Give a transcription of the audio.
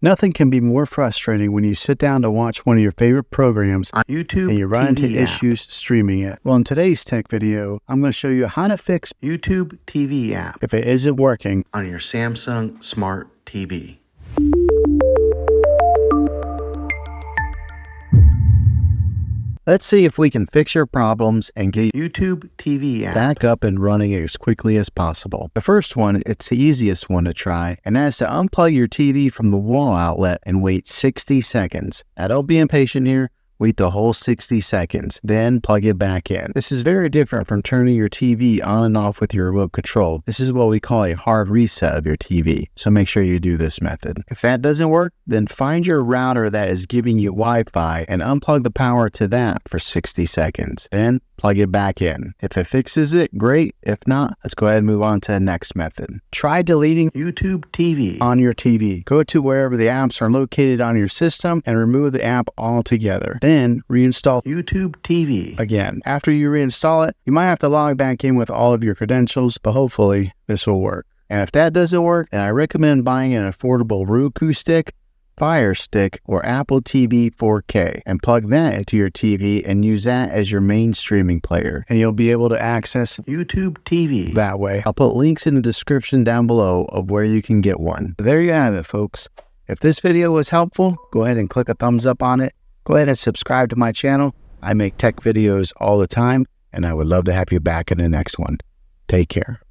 Nothing can be more frustrating when you sit down to watch one of your favorite programs on YouTube and you run into TV issues streaming it. Well, in today's tech video, I'm going to show you how to fix YouTube TV app if it isn't working on your Samsung Smart TV. Let's see if we can fix your problems and get YouTube TV app back up and running as quickly as possible. The first one, it's the easiest one to try, and that's to unplug your TV from the wall outlet and wait 60 seconds. Now don't be impatient here. Wait the whole 60 seconds, then plug it back in. This is very different from turning your TV on and off with your remote control. This is what we call a hard reset of your TV, so make sure you do this method. If that doesn't work, then find your router that is giving you Wi-Fi and unplug the power to that for 60 seconds. Then plug it back in. If it fixes it, great. If not, let's go ahead and move on to the next method. Try deleting YouTube TV on your TV. Go to wherever the apps are located on your system and remove the app altogether. Then reinstall YouTube TV again. After you reinstall it, you might have to log back in with all of your credentials, but hopefully this will work. And if that doesn't work, then I recommend buying an affordable Roku stick, Fire Stick, or Apple TV 4K and plug that into your TV and use that as your main streaming player. And you'll be able to access YouTube TV that way. I'll put links in the description down below of where you can get one. There you have it, folks. If this video was helpful, go ahead and click a thumbs up on it. Go ahead and subscribe to my channel. I make tech videos all the time, and I would love to have you back in the next one. Take care.